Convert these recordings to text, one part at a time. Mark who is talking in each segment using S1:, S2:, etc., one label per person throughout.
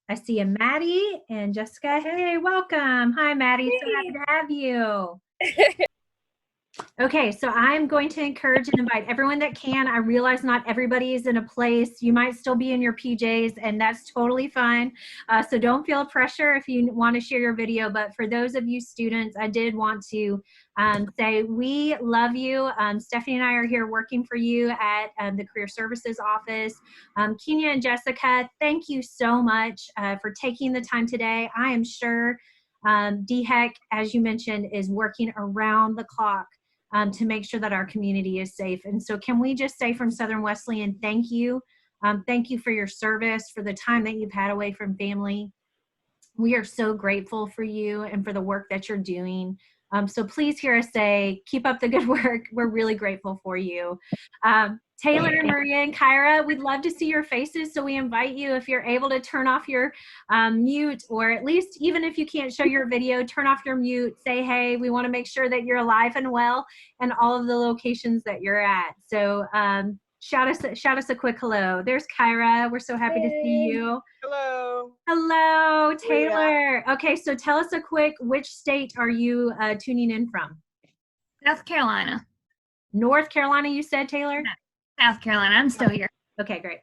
S1: I see a Maddie and Jessica. Hey, welcome. Hi, Maddie. So happy
S2: Hey.
S1: to have you. Okay, so I'm going to encourage and invite everyone that can. I realize not everybody is in a place. You might still be in your PJs, and that's totally fine. So don't feel pressure if you want to share your video. But for those of you students, I did want to say we love you. Stephanie and I are here working for you at the Career Services Office. Kenya and Jessica, thank you so much for taking the time today. I am sure DHEC, as you mentioned, is working around the clock to make sure that our community is safe. And so can we just say from Southern Wesleyan, thank you. Thank you for your service, for the time that you've had away from family. We are so grateful for you and for the work that you're doing. So please hear us say, keep up the good work. We're really grateful for you. Taylor, Maria, and Kyra, we'd love to see your faces. So we invite you, if you're able to turn off your mute, or at least even if you can't show your video, turn off your mute, say, hey, we want to make sure that you're alive and well in all of the locations that you're at. So shout us a quick hello. There's Kyra. We're so happy to see you.
S3: Hello.
S1: Hello, Taylor. Okay, so tell us a quick, which state are you tuning in from?
S2: South Carolina.
S1: North Carolina, you said, Taylor?
S2: No, South Carolina. I'm still here.
S1: Okay, great.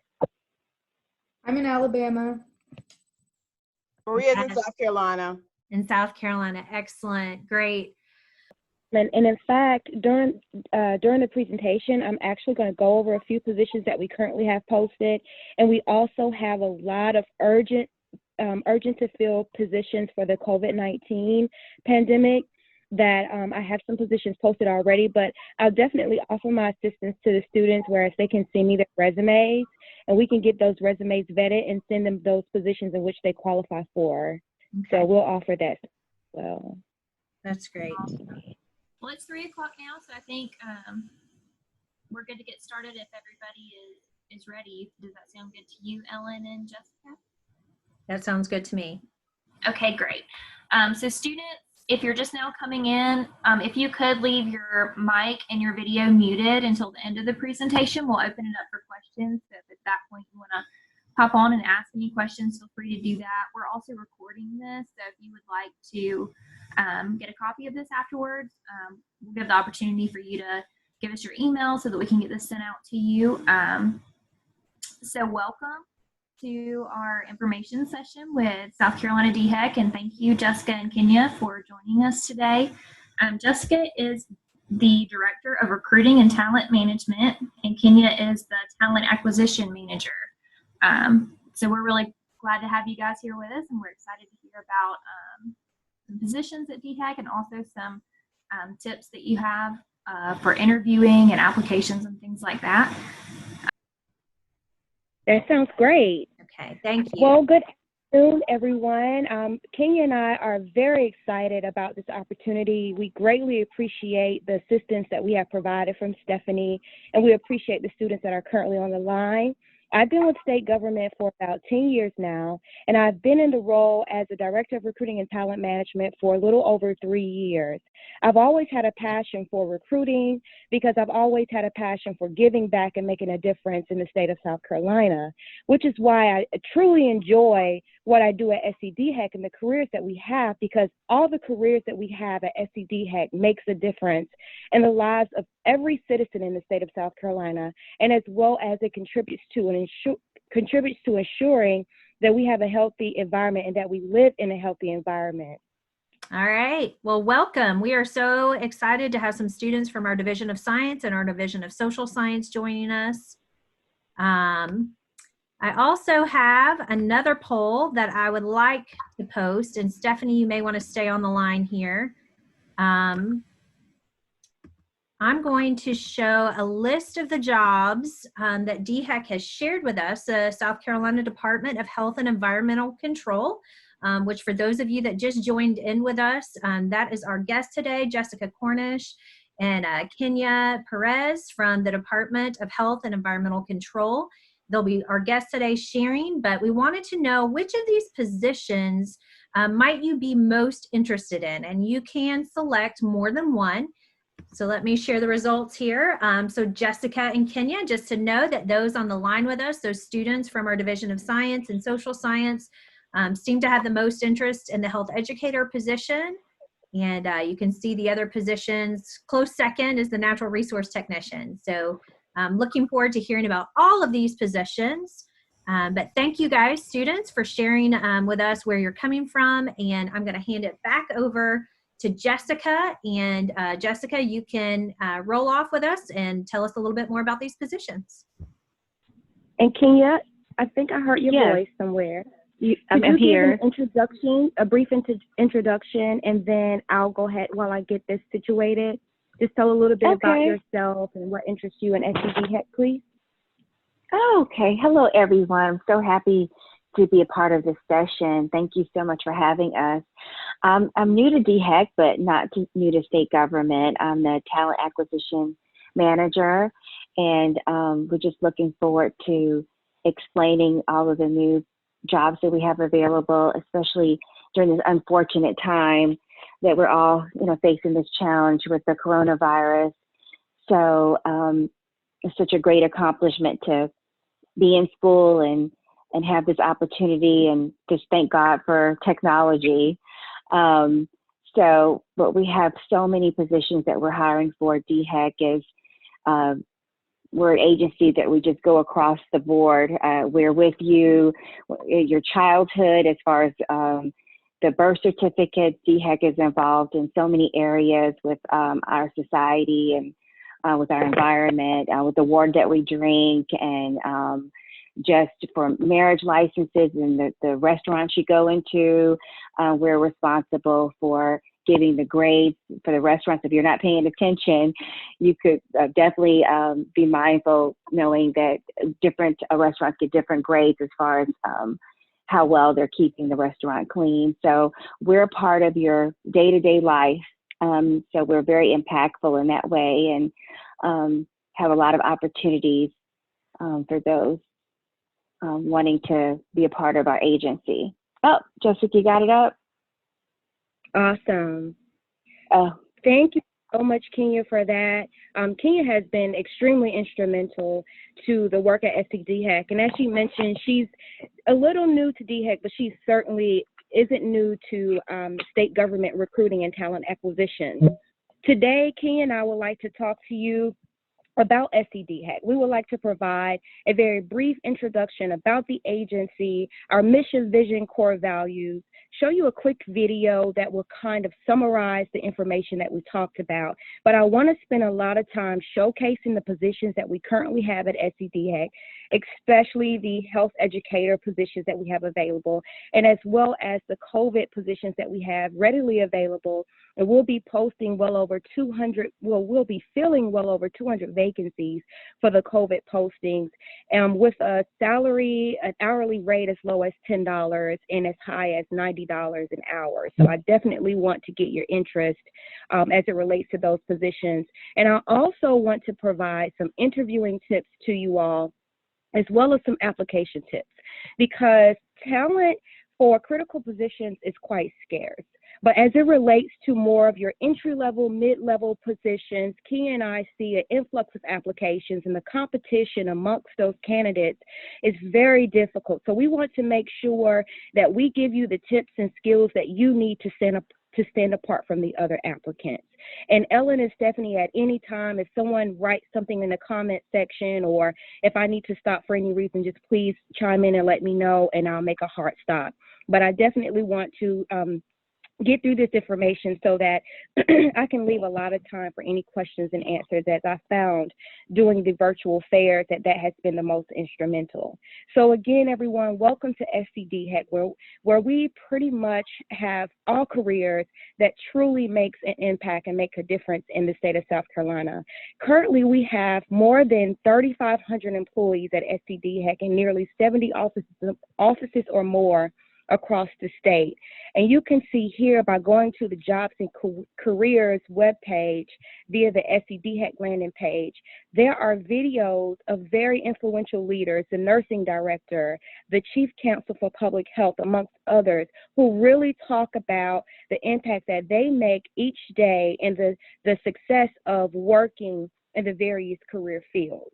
S4: I'm in Alabama.
S3: Maria's in South Carolina.
S1: In South Carolina. Excellent. Great.
S5: And in fact, during the presentation, I'm actually going to go over a few positions that we currently have posted, and we also have a lot of urgent to fill positions for the COVID-19 pandemic that I have some positions posted already, but I'll definitely offer my assistance to the students, whereas they can send me their resumes, and we can get those resumes vetted and send them those positions in which they qualify for.
S1: Okay.
S5: So we'll offer that as well.
S1: That's great.
S2: Well, it's 3 o'clock now, so I think we're good to get started if everybody is ready. Does that sound good to you, Ellen and Jessica?
S1: That sounds good to me.
S2: Okay, great. So students, if you're just now coming in, if you could leave your mic and your video muted until the end of the presentation, we'll open it up for questions. So if at that point you want to pop on and ask any questions, feel free to do that. We're also recording this, so if you would like to get a copy of this afterwards, we'll give the opportunity for you to give us your email so that we can get this sent out to you. So welcome to our information session with South Carolina DHEC, and thank you, Jessica and Kenya, for joining us today. Jessica is the Director of Recruiting and Talent Management, and Kenya is the Talent Acquisition Manager. So we're really glad to have you guys here with us, and we're excited to hear about some positions at DHEC and also some tips that you have for interviewing and applications and things like that.
S5: That sounds great.
S1: Okay, thank you.
S5: Well, good afternoon, everyone. Kenya and I are very excited about this opportunity. We greatly appreciate the assistance that we have provided from Stephanie, and we appreciate the students that are currently on the line. I've been with state government for about 10 years now, and I've been in the role as the Director of Recruiting and Talent Management for a little over 3 years. I've always had a passion for recruiting because I've always had a passion for giving back and making a difference in the state of South Carolina, which is why I truly enjoy what I do at SCDHEC and the careers that we have, because all the careers that we have at SCDHEC makes a difference in the lives of every citizen in the state of South Carolina, and as well as it contributes to ensuring that we have a healthy environment and that we live in a healthy environment.
S1: All right. Well, welcome. We are so excited to have some students from our Division of Science and our Division of Social Science joining us. I also have another poll that I would like to post, and Stephanie, you may want to stay on the line here. I'm going to show a list of the jobs that DHEC has shared with us, the South Carolina Department of Health and Environmental Control, which for those of you that just joined in with us, that is our guest today, Jessica Cornish and Kenya Perez from the Department of Health and Environmental Control. They'll be our guests today sharing, but we wanted to know which of these positions might you be most interested in, and you can select more than one. So let me share the results here. So Jessica and Kenya, just to know that those on the line with us, those students from our Division of Science and Social Science, seem to have the most interest in the health educator position. And you can see the other positions. Close second is the natural resource technician. So looking forward to hearing about all of these positions. But thank you guys, students, for sharing with us where you're coming from. And I'm going to hand it back over to Jessica. And Jessica, you can roll off with us and tell us a little bit more about you.
S5: And Kenya, I think I heard your
S6: Yes.
S5: voice somewhere.
S6: I'm
S5: Could you
S6: here.
S5: give an introduction, a brief introduction, and then I'll go ahead while I get this situated. Just tell a little bit about
S6: Okay.
S5: yourself and what interests you in SCDHEC, please.
S6: Okay. Hello, everyone. I'm so happy to be a part of this session. Thank you so much for having us. I'm new to DHEC, but not new to state government. I'm the talent acquisition manager, and we're just looking forward to explaining all of the new jobs that we have available, especially during this unfortunate time that we're all, facing this challenge with the coronavirus. So it's such a great accomplishment to be in school and have this opportunity, and just thank God for technology. But we have so many positions that we're hiring for. DHEC is, we're an agency that we just go across the board. We're with you, your childhood, as far as the birth certificates. DHEC is involved in so many areas with our society and with our environment, with the water that we drink, and just for marriage licenses and the restaurants you go into. We're responsible for giving the grades for the restaurants. If you're not paying attention, you could definitely be mindful, knowing that different restaurants get different grades as far as how well they're keeping the restaurant clean. So we're a part of your day-to-day life. So we're very impactful in that way, and have a lot of opportunities for those wanting to be a part of our agency. Oh, Jessica, you got it up?
S5: Awesome.
S6: Oh,
S5: Thank you so much, Kenya, for that. Kenya has been extremely instrumental to the work at SCDHEC. And as she mentioned, she's a little new to DHEC, but she certainly isn't new to state government recruiting and talent acquisition. Today, Kenya and I would like to talk to you about SCDHEC. We would like to provide a very brief introduction about the agency, our mission, vision, core values, show you a quick video that will kind of summarize the information that we talked about. But I want to spend a lot of time showcasing the positions that we currently have at SCDHEC, especially the health educator positions that we have available, and as well as the COVID positions that we have readily available. And we'll be posting we'll be filling well over 200 vacancies for the COVID postings, with a salary, an hourly rate as low as $10 and as high as $90 an hour. So I definitely want to get your interest as it relates to those positions. And I also want to provide some interviewing tips to you all, as well as some application tips, because talent for critical positions is quite scarce. But as it relates to more of your entry-level, mid-level positions, Kenya and I see an influx of applications, and the competition amongst those candidates is very difficult. So we want to make sure that we give you the tips and skills that you need to stand apart from the other applicants. And Ellen and Stephanie, at any time, if someone writes something in the comment section, or if I need to stop for any reason, just please chime in and let me know, and I'll make a hard stop. But I definitely want to get through this information so that I can leave a lot of time for any questions and answers, as I found doing the virtual fairs that has been the most instrumental. So again, everyone, welcome to SCDHEC, where we pretty much have all careers that truly makes an impact and make a difference in the state of South Carolina. Currently, we have more than 3,500 employees at SCDHEC and nearly 70 offices or more across the state. And you can see here by going to the Jobs and Careers webpage via the SCDHEC landing page, there are videos of very influential leaders, the nursing director, the chief counsel for public health, amongst others, who really talk about the impact that they make each day and the success of working in the various career fields.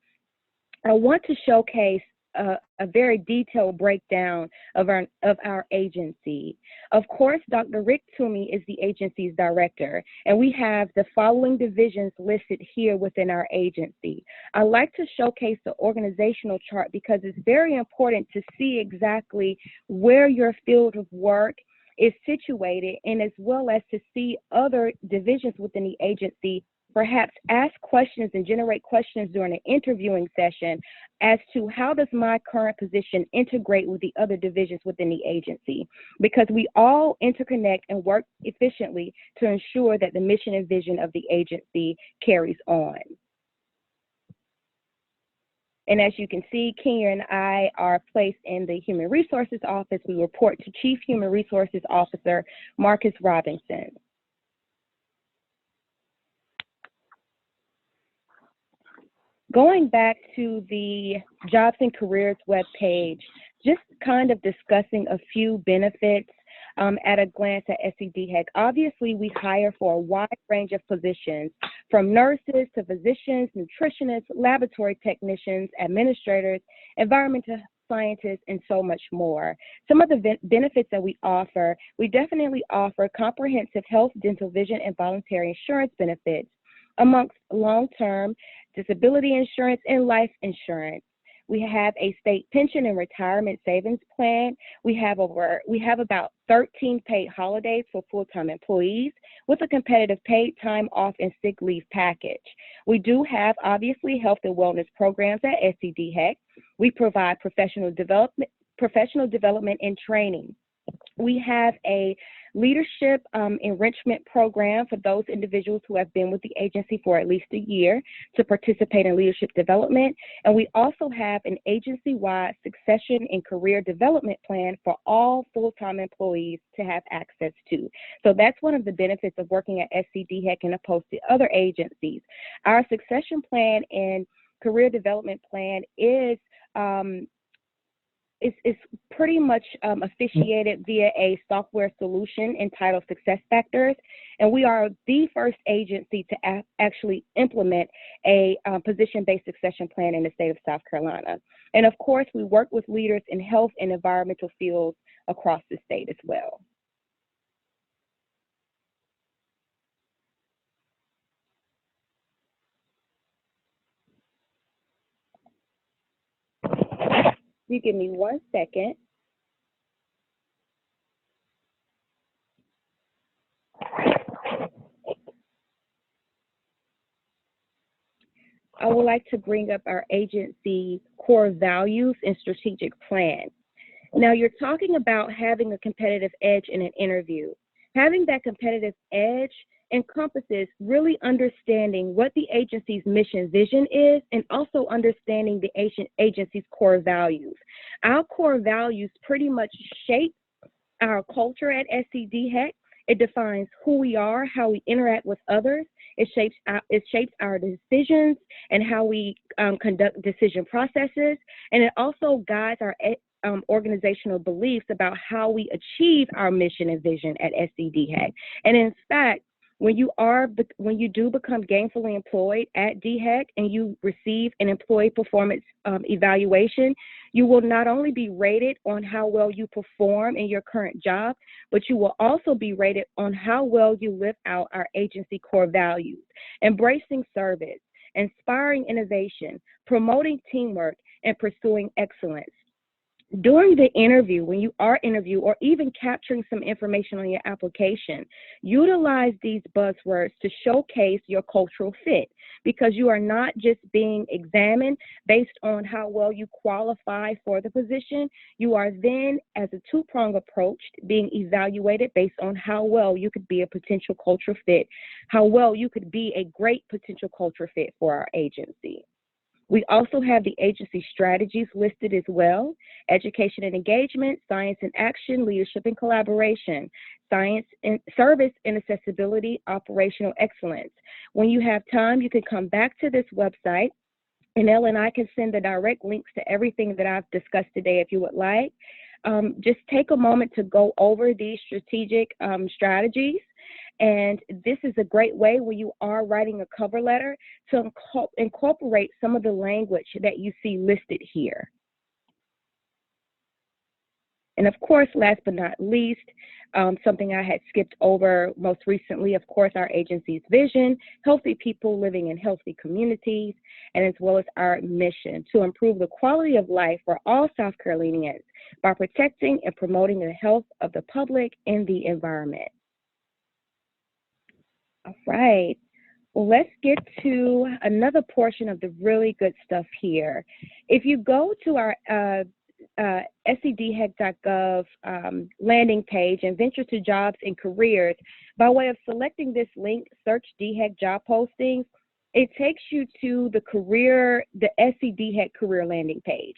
S5: I want to showcase a very detailed breakdown of our agency. Of course, Dr. Rick Toomey is the agency's director, and we have the following divisions listed here within our agency. I like to showcase the organizational chart because it's very important to see exactly where your field of work is situated, and as well as to see other divisions within the agency perhaps ask questions and generate questions during an interviewing session as to how does my current position integrate with the other divisions within the agency, because we all interconnect and work efficiently to ensure that the mission and vision of the agency carries on. And as you can see, Kenya and I are placed in the Human Resources Office. We report to Chief Human Resources Officer Marcus Robinson. Going back to the Jobs and Careers webpage, just kind of discussing a few benefits at a glance at SCDHEC. Obviously, we hire for a wide range of positions, from nurses to physicians, nutritionists, laboratory technicians, administrators, environmental scientists, and so much more. Some of the benefits that we offer, we definitely offer comprehensive health, dental, vision, and voluntary insurance benefits, amongst long-term disability insurance and life insurance. We have a state pension and retirement savings plan. We have about 13 paid holidays for full-time employees with a competitive paid time off and sick leave package. We do have, obviously, health and wellness programs at SCDHEC. We provide professional development and training. We have a leadership enrichment program for those individuals who have been with the agency for at least a year to participate in leadership development. And we also have an agency-wide succession and career development plan for all full-time employees to have access to. So that's one of the benefits of working at SCDHEC and opposed to other agencies. Our succession plan and career development plan is pretty much officiated via a software solution entitled SuccessFactors, and we are the first agency to actually implement a position-based succession plan in the state of South Carolina. And of course, we work with leaders in health and environmental fields across the state as well. You give me 1 second. I would like to bring up our agency core values and strategic plan. Now, you're talking about having a competitive edge in an interview. Having that competitive edge encompasses really understanding what the agency's mission vision is and also understanding the agency's core values. Our core values pretty much shape our culture at SCDHEC. It defines who we are, how we interact with others. It shapes our decisions and how we conduct decision processes. And it also guides our organizational beliefs about how we achieve our mission and vision at SCDHEC. And in fact, when you do become gainfully employed at DHEC and you receive an employee performance evaluation, you will not only be rated on how well you perform in your current job, but you will also be rated on how well you live out our agency core values: embracing service, inspiring innovation, promoting teamwork, and pursuing excellence. During the interview, when you are interviewed or even capturing some information on your application, utilize these buzzwords to showcase your cultural fit, because you are not just being examined based on how well you qualify for the position. You are then, as a two-pronged approach, being evaluated based on how well you could be a potential cultural fit, how well you could be a great potential culture fit for our agency. We also have the agency strategies listed as well: education and engagement, science and action, leadership and collaboration, science and service and accessibility, operational excellence. When you have time, you can come back to this website, and Elle and I can send the direct links to everything that I've discussed today if you would like. Just take a moment to go over these strategic strategies. And this is a great way when you are writing a cover letter to incorporate some of the language that you see listed here. And of course, last but not least, something I had skipped over most recently, of course, our agency's vision, healthy people living in healthy communities, and as well as our mission to improve the quality of life for all South Carolinians by protecting and promoting the health of the public and the environment. All right. Well, let's get to another portion of the really good stuff here. If you go to our scdhec.gov landing page and venture to jobs and careers, by way of selecting this link, search DHEC job postings, it takes you to the SCDHEC career landing page,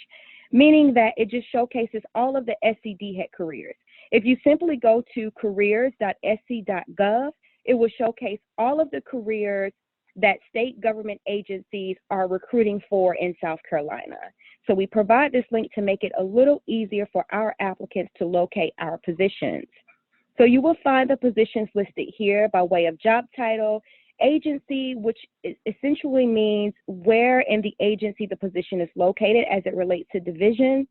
S5: meaning that it just showcases all of the SCDHEC careers. If you simply go to careers.sc.gov, it will showcase all of the careers that state government agencies are recruiting for in South Carolina. So we provide this link to make it a little easier for our applicants to locate our positions. So you will find the positions listed here by way of job title, agency, which essentially means where in the agency the position is located as it relates to division.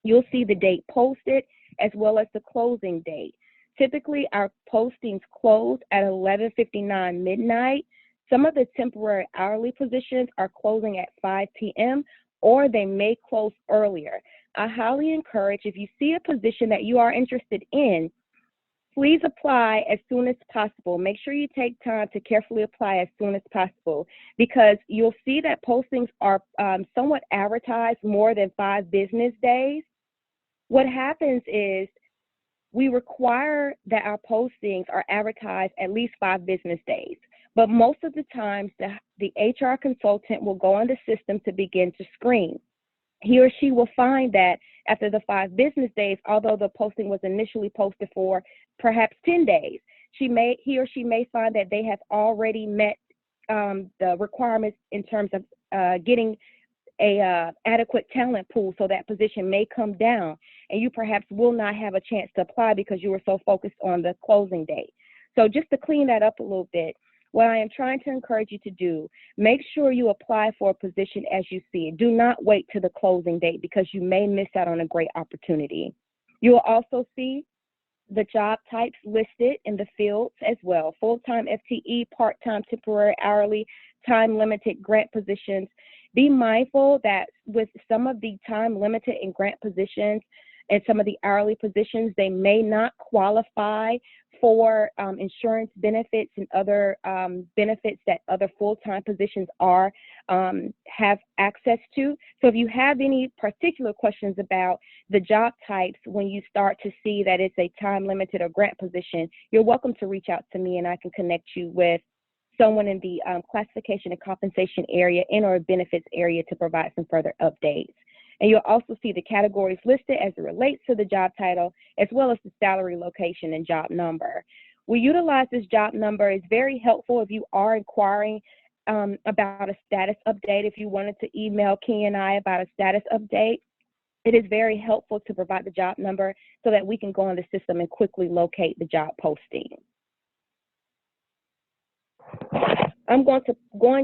S5: You'll see the date posted as well as the closing date. Typically, our postings close at 11:59 midnight. Some of the temporary hourly positions are closing at 5 p.m. or they may close earlier. I highly encourage, if you see a position that you are interested in, please apply as soon as possible. Make sure you take time to carefully apply as soon as possible, because you'll see that postings are somewhat advertised more than 5 business days. What happens is we require that our postings are advertised at least 5 business days. But most of the times, the HR consultant will go on the system to begin to screen. He or she will find that after the 5 business days, although the posting was initially posted for perhaps 10 days, he or she may find that they have already met the requirements in terms of getting a adequate talent pool, so that position may come down and you perhaps will not have a chance to apply because you were so focused on the closing date. So just to clean that up a little bit, what I am trying to encourage you to do, make sure you apply for a position as you see it. Do not wait to the closing date because you may miss out on a great opportunity. You will also see the job types listed in the fields as well: full-time FTE, part-time, temporary, hourly, time-limited, grant positions. Be mindful that with some of the time-limited and grant positions and some of the hourly positions, they may not qualify for insurance benefits and other benefits that other full-time positions have access to. So if you have any particular questions about the job types when you start to see that it's a time-limited or grant position, you're welcome to reach out to me and I can connect you with someone in the classification and compensation area and or benefits area to provide some further updates. And you'll also see the categories listed as it relates to the job title, as well as the salary, location, and job number. We utilize this job number. It's very helpful if you are inquiring about a status update. If you wanted to email Key and I about a status update, it is very helpful to provide the job number so that we can go on the system and quickly locate the job posting. I'm going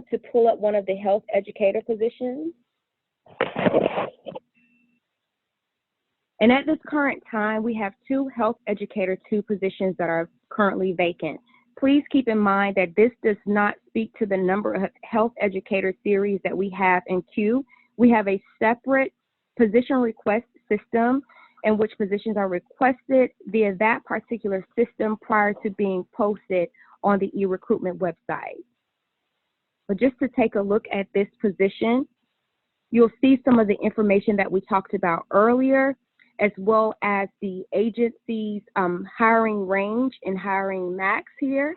S5: to pull up one of the health educator positions. And at this current time, we have 2 health educator 2 positions that are currently vacant. Please keep in mind that this does not speak to the number of health educator series that we have in queue. We have a separate position request system in which positions are requested via that particular system prior to being posted on the eRecruitment website. But just to take a look at this position, you'll see some of the information that we talked about earlier, as well as the agency's hiring range and hiring max here.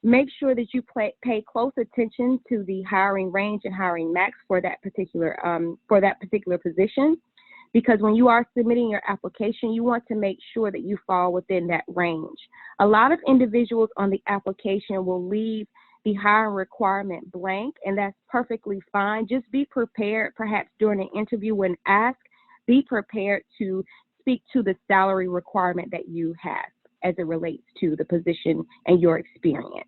S5: Make sure that you pay close attention to the hiring range and hiring max for that particular position, because when you are submitting your application, you want to make sure that you fall within that range. A lot of individuals on the application will leave the hiring requirement blank, and that's perfectly fine. Just be prepared, perhaps during an interview when asked, be prepared to speak to the salary requirement that you have as it relates to the position and your experience.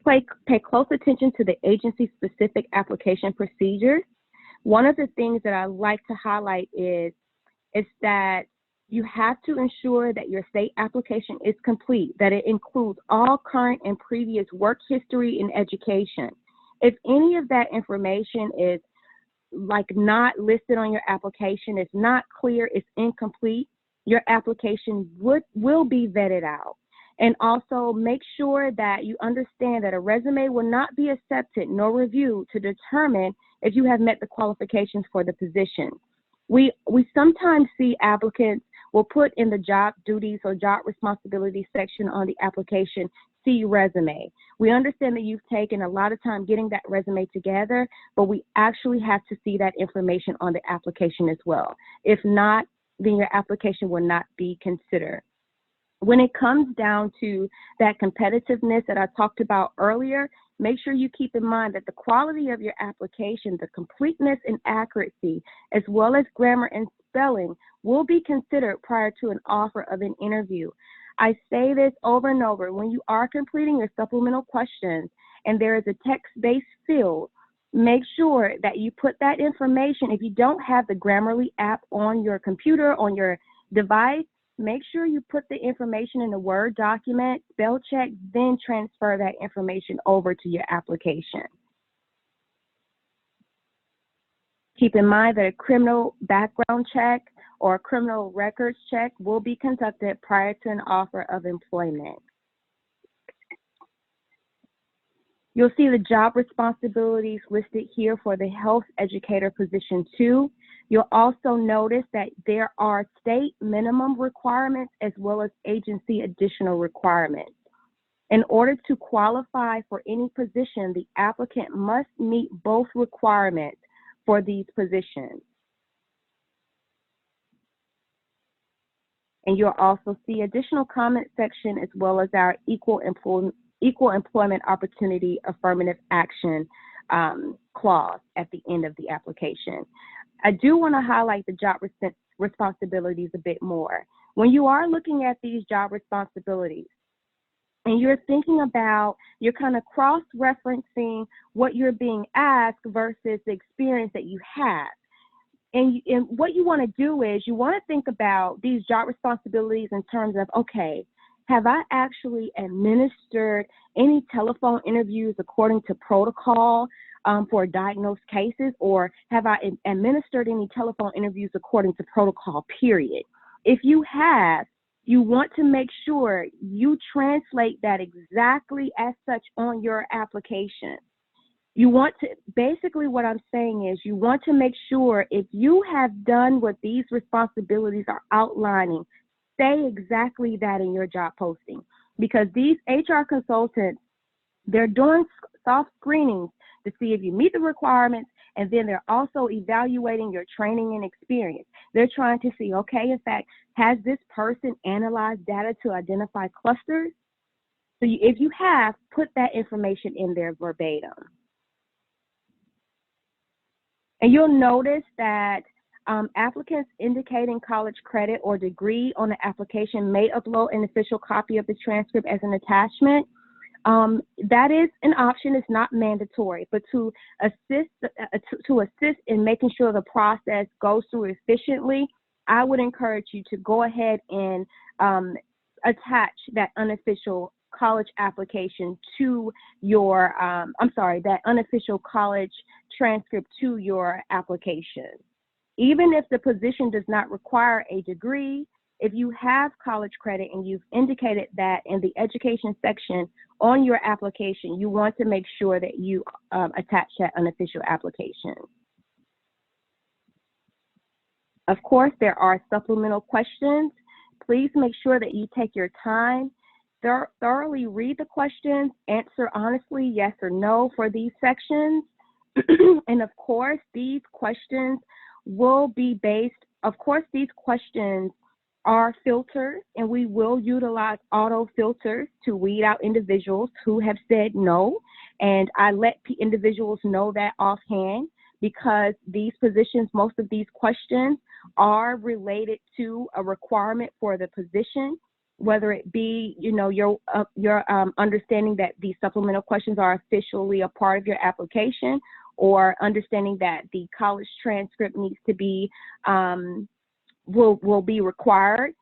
S5: Pay close attention to the agency-specific application procedures. One of the things that I like to highlight is is that you have to ensure that your state application is complete, that it includes all current and previous work history and education. If any of that information is like not listed on your application, it's not clear, it's incomplete, your application will be vetted out. And also make sure that you understand that a resume will not be accepted nor reviewed to determine if you have met the qualifications for the position. We sometimes see applicants will put in the job duties or job responsibilities section on the application, see resume. We understand that you've taken a lot of time getting that resume together, but we actually have to see that information on the application as well. If not, then your application will not be considered. When it comes down to that competitiveness that I talked about earlier, make sure you keep in mind that the quality of your application, the completeness and accuracy, as well as grammar and spelling, will be considered prior to an offer of an interview. I say this over and over. When you are completing your supplemental questions and there is a text-based field, make sure that you put that information. If you don't have the Grammarly app on your computer, on your device, make sure you put the information in a Word document, spell check, then transfer that information over to your application. Keep in mind that a criminal background check or a criminal records check will be conducted prior to an offer of employment. You'll see the job responsibilities listed here for the health educator position 2. You'll also notice that there are state minimum requirements as well as agency additional requirements. In order to qualify for any position, the applicant must meet both requirements for these positions. And you'll also see additional comment section as well as our equal employment opportunity affirmative action clause at the end of the application. I do want to highlight the job responsibilities a bit more. When you are looking at these job responsibilities and you're thinking about, you're kind of cross-referencing what you're being asked versus the experience that you have. And what you want to do is you want to think about these job responsibilities in terms of, okay, have I actually administered any telephone interviews according to protocol for diagnosed cases, or have I administered any telephone interviews according to protocol, period? If you have, you want to make sure you translate that exactly as such on your application. You want to, basically what I'm saying is you want to make sure if you have done what these responsibilities are outlining, say exactly that in your job posting, because these HR consultants, they're doing soft screenings to see if you meet the requirements, and then they're also evaluating your training and experience. They're trying to see, okay, in fact, has this person analyzed data to identify clusters? So if you have, put that information in there verbatim. And you'll notice that applicants indicating college credit or degree on the application may upload an official copy of the transcript as an attachment. That is an option, it's not mandatory, but to assist in making sure the process goes through efficiently, I would encourage you to go ahead and attach that unofficial college application to your, that unofficial college transcript to your application. Even if the position does not require a degree, if you have college credit and you've indicated that in the education section on your application, you want to make sure that you attach that unofficial application. Of course, there are supplemental questions. Please make sure that you take your time, thoroughly read the questions, answer honestly, yes or no for these sections. And of course, these questions will be based, these questions are filtered, and we will utilize auto filters to weed out individuals who have said no. And I let individuals know that offhand, because these positions, most of these questions are related to a requirement for the position, whether it be, your understanding that these supplemental questions are officially a part of your application, or understanding that the college transcript needs to be will be required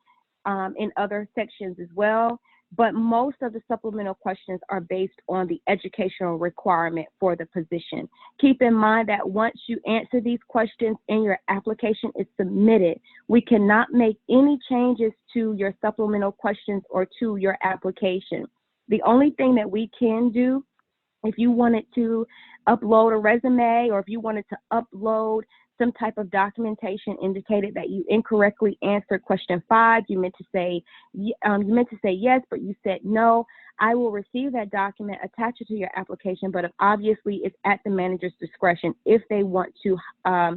S5: in other sections as well. But most of the supplemental questions are based on the educational requirement for the position. Keep in mind that once you answer these questions and your application is submitted, we cannot make any changes to your supplemental questions or to your application. The only thing that we can do, if you wanted to upload a resume or if you wanted to upload some type of documentation indicated that you incorrectly answered question 5, you meant to say yes, but you said no, I will receive that document, attach it to your application, but obviously it's at the manager's discretion if they want to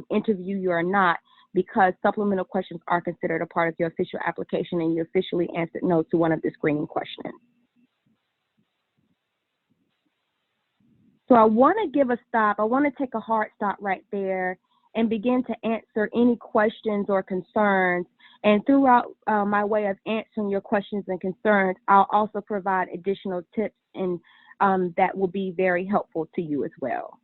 S5: interview you or not, because supplemental questions are considered a part of your official application and you officially answered no to one of the screening questions. So I want to give a stop. I want to take a hard stop right there and begin to answer any questions or concerns. And throughout my way of answering your questions and concerns, I'll also provide additional tips and that will be very helpful to you as well.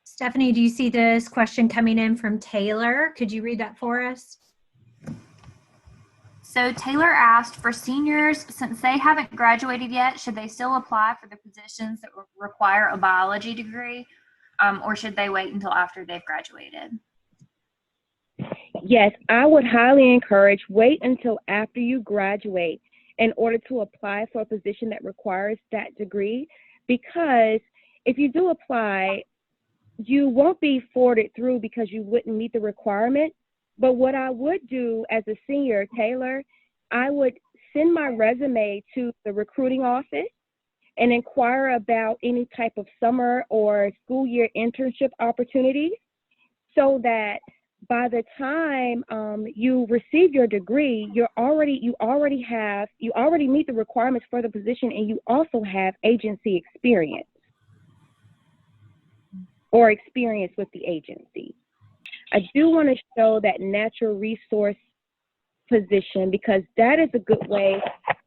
S1: Stephanie, do you see this question coming in from Taylor? Could you read that for us?
S2: So Taylor asked, for seniors, since they haven't graduated yet, should they still apply for the positions that require a biology degree, or should they wait until after they've graduated?
S5: Yes, I would highly encourage wait until after you graduate in order to apply for a position that requires that degree, because if you do apply, you won't be forwarded through because you wouldn't meet the requirement. But what I would do as a senior, Taylor, I would send my resume to the recruiting office and inquire about any type of summer or school year internship opportunities, so that by the time you receive your degree, you already meet the requirements for the position, and you also have agency experience or experience with the agency. I do want to show that natural resource position, because that is a good way,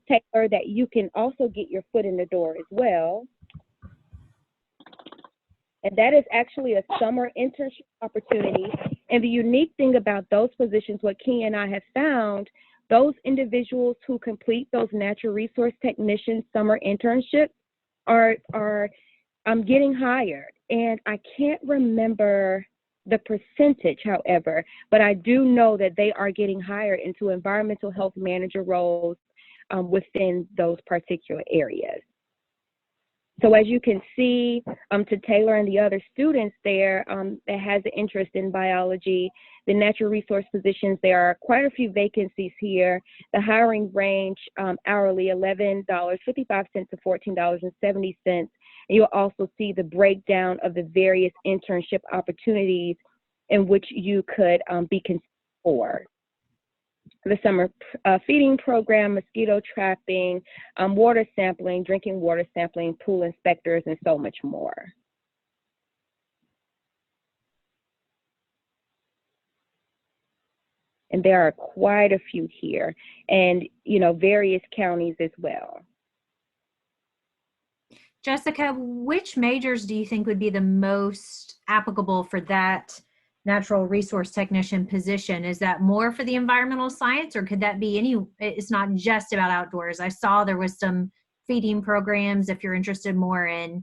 S5: Taylor, that you can also get your foot in the door as well. And that is actually a summer internship opportunity. And the unique thing about those positions, what Kenya and I have found, those individuals who complete those natural resource technician summer internships are getting hired. And I can't remember the percentage, however, but I do know that they are getting hired into environmental health manager roles within those particular areas. So as you can see, to Taylor and the other students there that has an interest in biology, the natural resource positions, there are quite a few vacancies here. The hiring range hourly, $11.55 to $14.70. And you'll also see the breakdown of the various internship opportunities in which you could be considered for. The summer feeding program, mosquito trapping, water sampling, drinking water sampling, pool inspectors, and so much more. And there are quite a few here, and various counties as well.
S1: Jessica, which majors do you think would be the most applicable for that natural resource technician position? Is that more for the environmental science, or could that be it's not just about outdoors? I saw there was some feeding programs if you're interested more in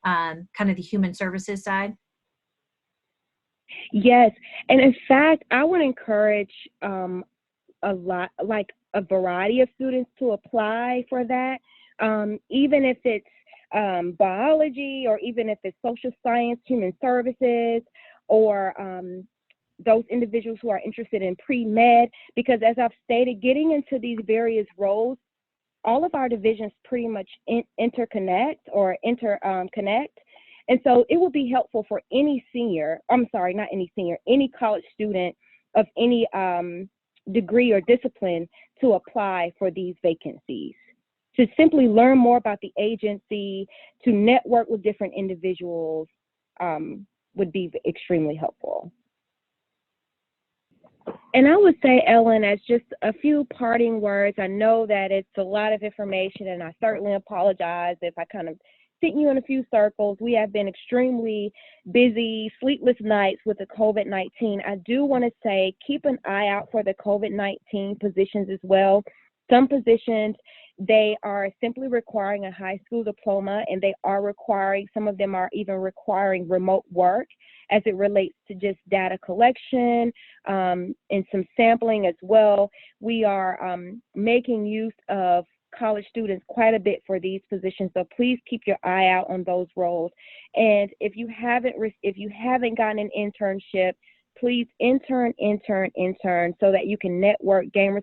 S1: kind of the human services side.
S5: Yes, and in fact, I would encourage a variety of students to apply for that, even if it's biology, or even if it's social science, human services, or those individuals who are interested in pre-med, because as I've stated, getting into these various roles, all of our divisions pretty much interconnect. And so it will be helpful for any college student of any degree or discipline to apply for these vacancies, to simply learn more about the agency, to network with different individuals would be extremely helpful. And I would say, Ellen, as just a few parting words, I know that it's a lot of information, and I certainly apologize if I kind of sent you in a few circles. We have been extremely busy, sleepless nights with the COVID-19. I do want to say keep an eye out for the COVID-19 positions as well. Some positions, they are simply requiring a high school diploma, and they are requiring, some of them are even requiring remote work as it relates to just data collection and some sampling as well. We are making use of college students quite a bit for these positions, so please keep your eye out on those roles. And if you haven't gotten an internship, please intern so that you can network, gain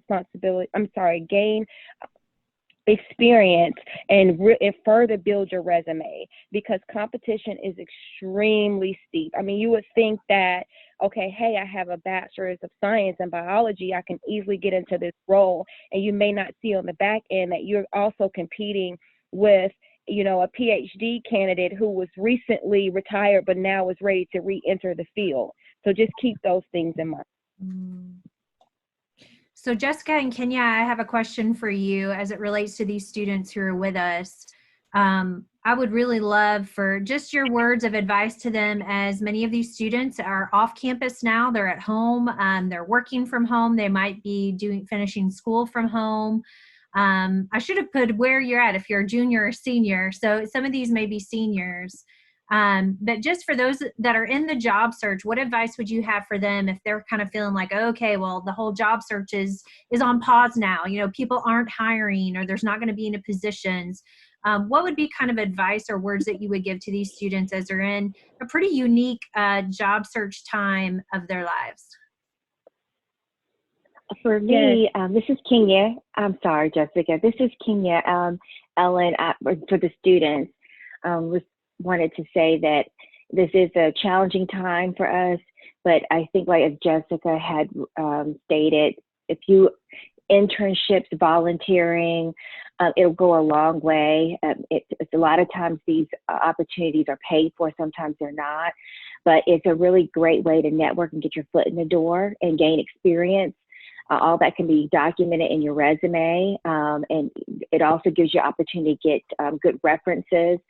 S5: experience and further build your resume, because competition is extremely steep. I mean, you would think that, okay, hey, I have a bachelor's of science in biology, I can easily get into this role, and you may not see on the back end that you're also competing with, you know, a PhD candidate who was recently retired but now is ready to re-enter the field. So just keep those things in mind.
S1: So Jessica and Kenya, I have a question for you as it relates to these students who are with us. I would really love for just your words of advice to them, as many of these students are off campus now. They're at home, they're working from home, they might be finishing school from home. I should have put where you're at, if you're a junior or senior. So some of these may be seniors. But just for those that are in the job search, what advice would you have for them if they're kind of feeling like, okay, well, the whole job search is on pause now, you know, people aren't hiring, or there's not going to be any positions. What would be kind of advice or words that you would give to these students as they're in a pretty unique job search time of their lives?
S6: For me, this is Kenya. I'm sorry, Jessica. This is Kenya. Ellen, for the students, wanted to say that this is a challenging time for us, but I think, like as Jessica had stated, if you internships, volunteering, it'll go a long way. It's a lot of times these opportunities are paid for, sometimes they're not, but it's a really great way to network and get your foot in the door and gain experience. All that can be documented in your resume, and it also gives you opportunity to get good references.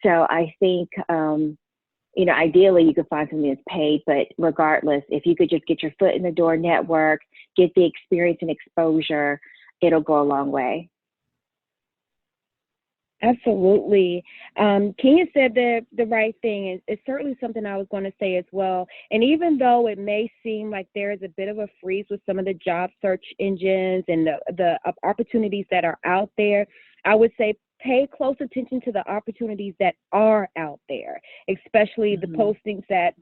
S6: So I think, you know, ideally you could find something that's paid, but regardless, if you could just get your foot in the door, network, get the experience and exposure, it'll go a long way.
S5: Absolutely. Kenya said the right thing. It's certainly something I was going to say as well. And even though it may seem like there is a bit of a freeze with some of the job search engines and the opportunities that are out there, I would say pay close attention to the opportunities that are out there, especially the postings that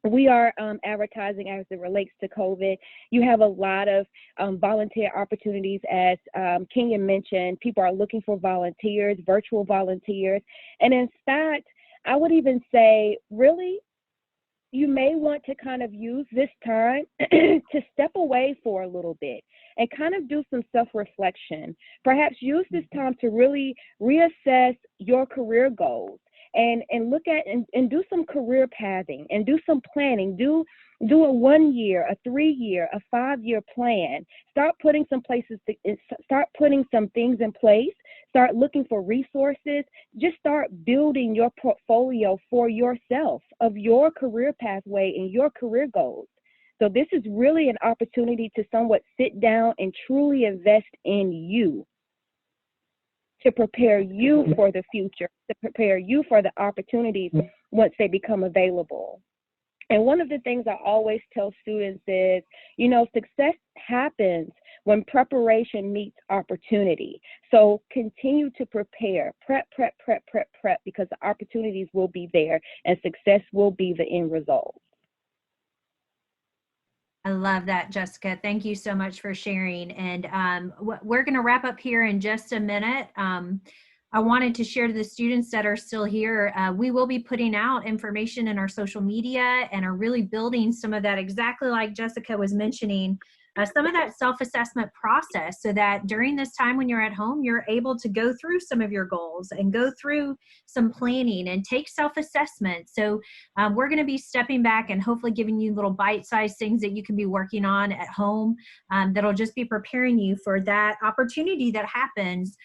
S5: we are advertising as it relates to COVID. You have a lot of volunteer opportunities, as Kenya mentioned. People are looking for volunteers, virtual volunteers. And in fact, I would even say, really, you may want to kind of use this time to step away for a little bit and kind of do some self-reflection. Perhaps use this time to really reassess your career goals and look at and do some career pathing and do some planning. Do a 1 year, a 3 year, a 5 year plan. Start putting some things in place. Start looking for resources. Just start building your portfolio for yourself of your career pathway and your career goals. So this is really an opportunity to somewhat sit down and truly invest in you, to prepare you for the future, to prepare you for the opportunities once they become available. And one of the things I always tell students is, you know, success happens when preparation meets opportunity. So continue to prepare, prep, because the opportunities will be there and success will be the end result.
S1: I love that, Jessica. Thank you so much for sharing. And we're going to wrap up here in just a minute. I wanted to share to the students that are still here, we will be putting out information in our social media and are really building some of that, exactly like Jessica was mentioning, some of that self-assessment process, so that during this time when you're at home, you're able to go through some of your goals and go through some planning and take self-assessment. So we're going to be stepping back and hopefully giving you little bite-sized things that you can be working on at home that'll just be preparing you for that opportunity that happens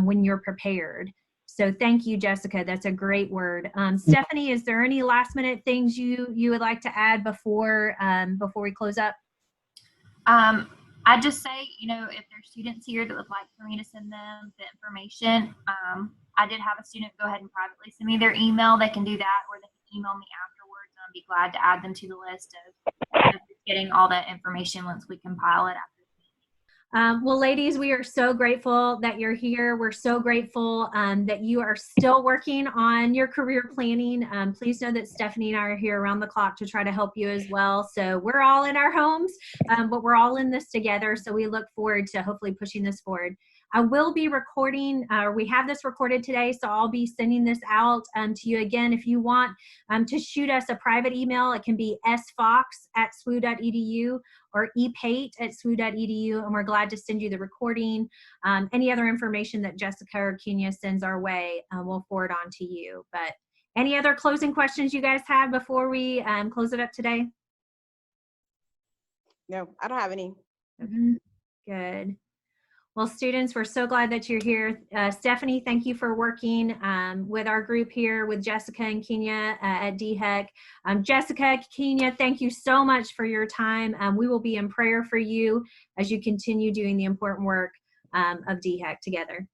S1: when you're prepared. So thank you, Jessica. That's a great word. Stephanie, is there any last minute things you would like to add before we close up?
S2: I'd just say, you know, if there's students here that would like for me to send them the information, I did have a student go ahead and privately send me their email. They can do that, or they can email me afterwards, and I'll be glad to add them to the list of getting all that information once we compile it after.
S1: Well, ladies, we are so grateful that you're here. We're so grateful that you are still working on your career planning. Please know that Stephanie and I are here around the clock to try to help you as well. So we're all in our homes, but we're all in this together. So we look forward to hopefully pushing this forward. I will be recording, we have this recorded today, so I'll be sending this out to you again. If you want to shoot us a private email, it can be sfox@swu.edu or epate@swu.edu, and we're glad to send you the recording. Any other information that Jessica or Kenya sends our way, we'll forward on to you. But any other closing questions you guys have before we close it up today?
S3: No, I don't have any.
S1: Good. Well, students, we're so glad that you're here. Stephanie, thank you for working with our group here with Jessica and Kenya at DHEC. Jessica, Kenya, thank you so much for your time. We will be in prayer for you as you continue doing the important work of DHEC together.